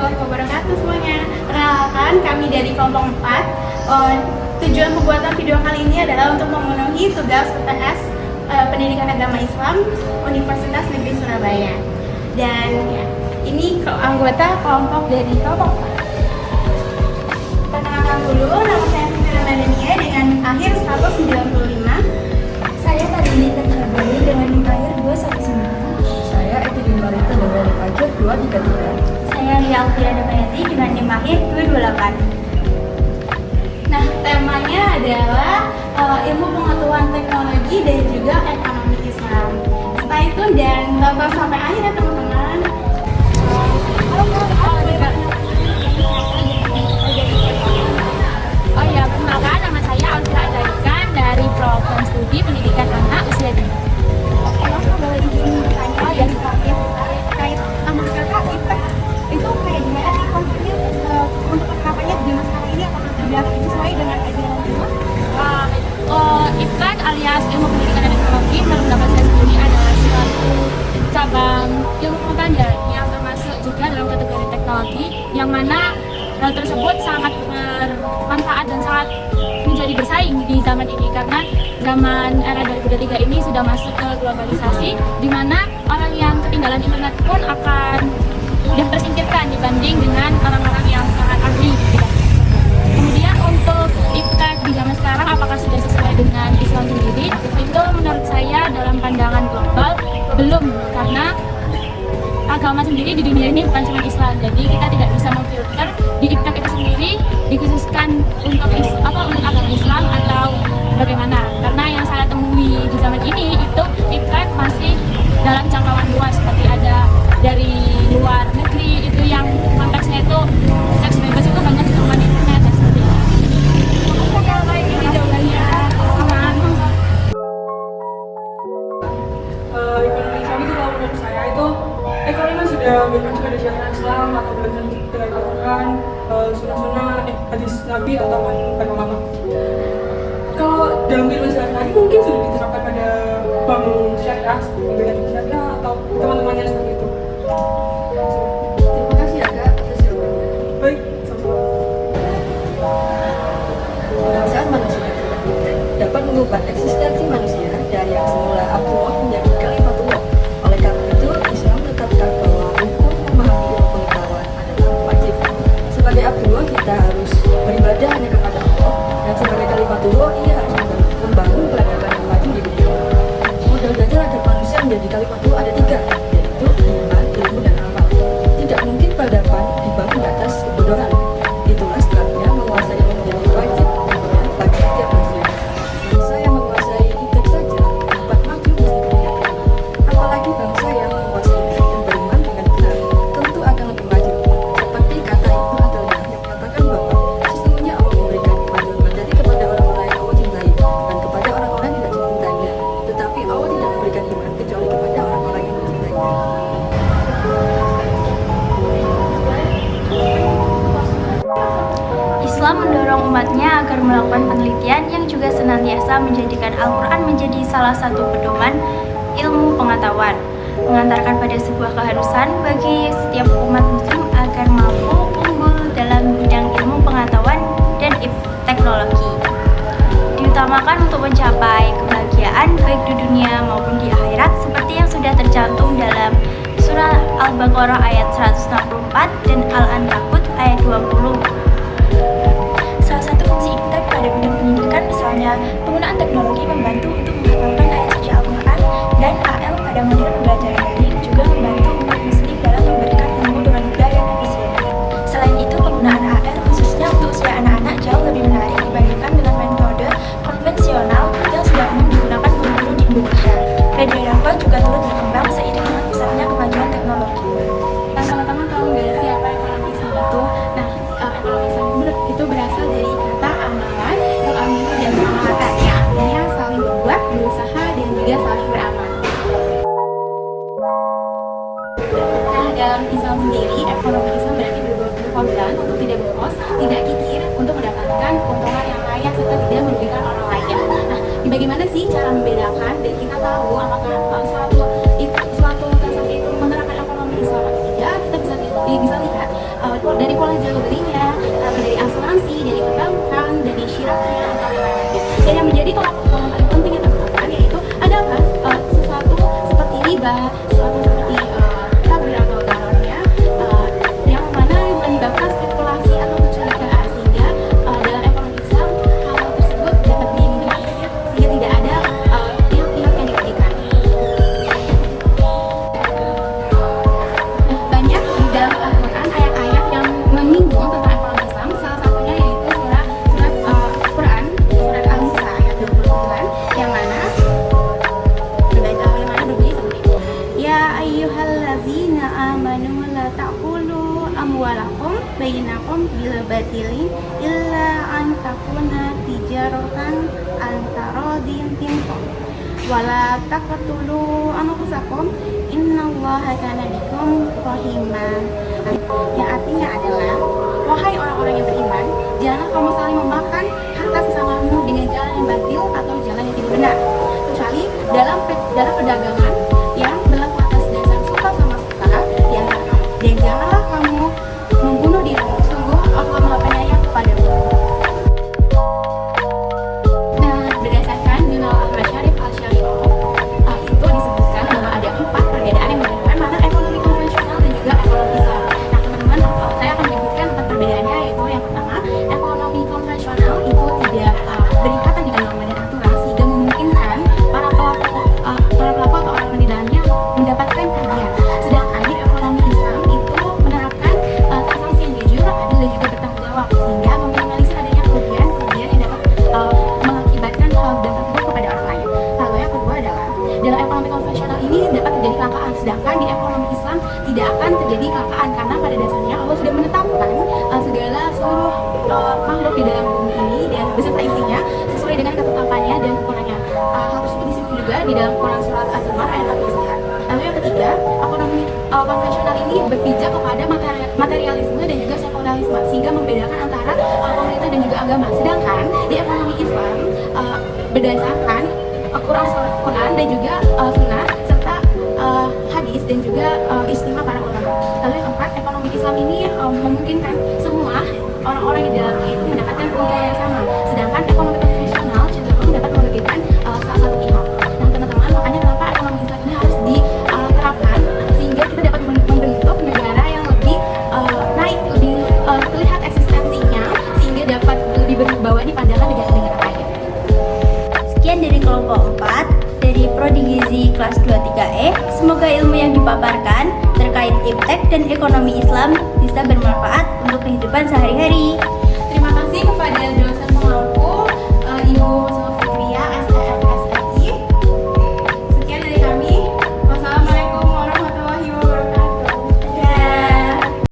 warahmatullahi wabarakatuh semuanya. Perkenalkan, kami dari kelompok 4. Tujuan pembuatan video kali ini adalah untuk memenuhi tugas UTS Pendidikan Agama Islam Universitas Negeri Surabaya. Dan ya, ini anggota kelompok dari kelompok 4. Perkenalkan dulu, nama saya Fitri Ramadhania dengan akhir 195. Saya Tadini Terkabali dengan akhir 219. Saya Eti Marita dengan akhir 233. Saya Lia Alfiana Mayati dengan akhir 228. Nah, temanya adalah ilmu pengetahuan teknologi dan juga ekonomi Islam. Setelah itu dan tonton sampai akhir ya teman-teman. Oh ya, perkenalkan, nama saya Alfira Adaikan dari Program Studi Pendidikan Anak Usia Dini. Boleh izin bertanya dan terakhir terkait sama kakak itu kayak gimana sih konsepnya untuk penerapannya di masa sekarang ini, apakah sudah sesuai dengan ajaran Islam? IPTEK alias Ilmu Pendidikan dan Teknologi menurut pendapat saya sendiri adalah suatu cabang ilmu pengetahuan yang termasuk juga dalam kategori teknologi, yang mana hal tersebut sangat bermanfaat dan sangat menjadi bersaing di zaman ini, karena zaman era 2023 ini sudah masuk ke globalisasi, di mana orang yang ketinggalan internet pun akan mudah tersingkirkan dibanding dengan orang-orang yang sangat ahli di bidang tersebut. Kemudian untuk IPTEK di zaman sekarang apakah sudah sesuai dengan Islam sendiri? Itu menurut saya dalam pandangan global belum, karena agama sendiri di dunia ini bukan cuma Islam, jadi kita tidak bisa memfilter di IPTEK itu sendiri dikhususkan untuk agama Islam atau bagaimana. Karena yang saya temui di zaman ini itu IPTEK masih dalam jangkauan luas, seperti ada dari luar negeri itu yang konteksnya itu seks bebas itu banyak ditemukan di internet dan seperti itu. Ini jawabannya aman. Ekonomi Islam itu kalau menurut saya itu ekonomi sudah mengacu pada syariat Islam atau belajar dengan Al-Quran, sunnah-sunnah, hadis Nabi atau agama. Kalau dalam kehidupan sehari-hari mungkin sudah diterapkan pada bank syariah seperti bank syariah atau teman-temannya seperti itu. Terima kasih ya Kak atas jawabannya. Baik, sama-sama. Penguasaan manusia dapat mengubah eksistensi manusia dari yang semula Abdullah menjadi Kalimatullah. Oleh karena itu, Islam menetapkan bahwa hukum memahami ilmu pengetahuan adalah wajib. Sebagai Abdullah, kita harus beribadah hanya kepada Allah, dan sebagai Kalimatullah, ia harus membangun peradaban yang maju di dunia. Modal dasar agar manusia menjadi Kalimatullah ada 3, yaitu iman, ilmu, dan amal. Tidak mungkin peradaban dibangun di atas kebodohan. Itulah sebabnya menguasai ilmu menjadi wajib bagi setiap manusia. Bangsa yang menguasai IPTEK saja dapat maju di dunia. Apalagi bangsa yang menguasai IPTEK dan beriman dengan benar, tentu akan lebih maju. Seperti kata Ibnu Athaillah yang menyatakan bahwa sesungguhnya Allah memberikan kemajuan materi kepada orang-orang yang Allah cintai dan kepada orang-orang yang tidak dicintainya. Tetapi Allah tidak memberikan iman kecuali kepada orang-orang yang mencintainya. Islam mendorong umatnya agar melakukan penelitian yang juga senantiasa menjadikan Al-Quran menjadi salah satu pedoman ilmu pengetahuan, mengantarkan pada sebuah keharusan bagi setiap umat muslim agar mampu unggul dalam bidang ilmu pengetahuan dan teknologi. Diutamakan untuk mencapai kebahagiaan baik di dunia maupun di akhirat, seperti yang sudah tercantum dalam surah Al-Baqarah ayat 164 dan Al-Ankabut ayat 20. Salah satu fungsi IPTEK pada bidang pendidikan misalnya penggunaan teknologi membantu untuk menghafalkan ayat suci Al-Quran, dan AL pada model pembelajaran daring juga membantu umat muslim dalam memberikan ilmu dengan mudah dan efisien. Selain itu, penggunaan AL khususnya untuk usia anak-anak jauh lebih menarik dibandingkan dengan metode konvensional yang sudah umum digunakan guru-guru di Indonesia. Radio dakwah juga turut berkembang seiring dengan besarnya kemajuan teknologi. Nah, teman-teman tahu nggak sih apa ekonomi Islam itu? Nah, ekonomi Islam itu berasal dari kata amalan, al-amilu dan amalatan, yang artinya saling berbuat, berusaha, dan juga saling beramal. Nah, dalam Islam sendiri, ekonomi Islam berarti berkorban untuk tidak boros, tidak kikir, untuk mendapatkan keuntungan yang layak serta tidak merugikan orang lain. Nah, bagaimana sih cara membedakan dan kita tahu apakah suatu transaksi itu menerapkan ekonomi Islam atau tidak? Kita bisa lihat dari pola jual belinya, dari asuransi, dari perbankan, dari syiraknya atau yang lainnya. Dan yang menjadi tolak ukur yang paling penting yang terutama yaitu adalah sesuatu seperti riba, sesuatu seperti tabir atau garornya, yang mana menyebabkan spekulasi atau kecurigaan, sehingga dalam ekonomi Islam hal tersebut dapat diminimalisir sehingga tidak ada pihak-pihak yang dirugikan. Banyak di dalam Al-Quran ayat-ayat yang menyinggung tentang ekonomi Islam. Salah satunya yaitu surat Quran, surat Al-Nisa ayat 29, yang mana berbunyi seperti itu. Ya ayyuhallazina amanu la ta'kulu amwalakum bainakum bil batili illa an takuna tijaratan antaradin minkum wala taqtulu anfusakum innallaha kana bikum rahima. Yang artinya adalah, wahai orang-orang yang beriman, janganlah kamu saling memakan harta sesamamu dengan jalan yang batil atau jalan yang tidak benar, kecuali dalam perdagangan yang berlaku atas dasar suka sama suka di antara kamu. Dan janganlah kamu membunuh dirimu, sungguh Allah Maha Penyayang kepadamu. Nah, berdasarkan jurnal Ahmad Syarif Al-Syariah, itu disebutkan bahwa ada 4 perbedaan yang membedakan mana ekonomi konvensional dan juga ekonomi Islam. Nah, teman-teman, saya akan menyebutkan 4 perbedaannya, yaitu yang pertama, ekonomi konvensional itu tidak berikatan dengan norma dan aturan, sehingga memungkinkan para pelaku atau orang di dalamnya mendapatkan kerugian. Sedangkan di ekonomi Islam itu menerapkan transaksi yang jujur, adil dan juga bertanggung jawab, sehingga meminimalisir adanya kerugian yang dapat mengakibatkan hal dampak buruk kepada orang lain. Lalu yang kedua adalah, dalam ekonomi konvensional ini dapat terjadi kelangkaan, sedangkan di ekonomi Islam tidak akan terjadi kelangkaan, karena pada dasarnya Allah sudah menetapkan segala seluruh makhluk di dalam bumi ini dan beserta isinya sesuai dengan ketetapannya dan ukurannya. Hal tersebut disebut juga di dalam Quran surat Az-Zumar ayat 49. Lalu yang ketiga, ekonomi konvensional ini berpijak kepada materialisme dan juga sekularisme, sehingga membedakan antara pemerintah dan juga agama. Sedangkan di ekonomi Islam berdasarkan Quran dan juga Sunnah serta hadis dan juga istimewa para ulama. Lalu yang keempat, ekonomi Islam ini memungkinkan semua orang-orang di dalamnya itu mendapatkan keuntungan yang sama, sedangkan ekonomi konvensional cenderung dapat merugikan salah satu pihak. Nah, teman-teman, makanya kenapa ekonomi Islam ini harus diterapkan sehingga kita dapat membentuk negara yang lebih naik, lebih terlihat eksistensinya, sehingga dapat lebih berwibawa di pandangan negara-negara lain. Sekian dari kelompok 4 dari Prodi Gizi kelas 23E. Semoga ilmu yang dipaparkan terkait iptek dan ekonomi Islam bisa bermanfaat untuk kehidupan sehari-hari. Terima kasih kepada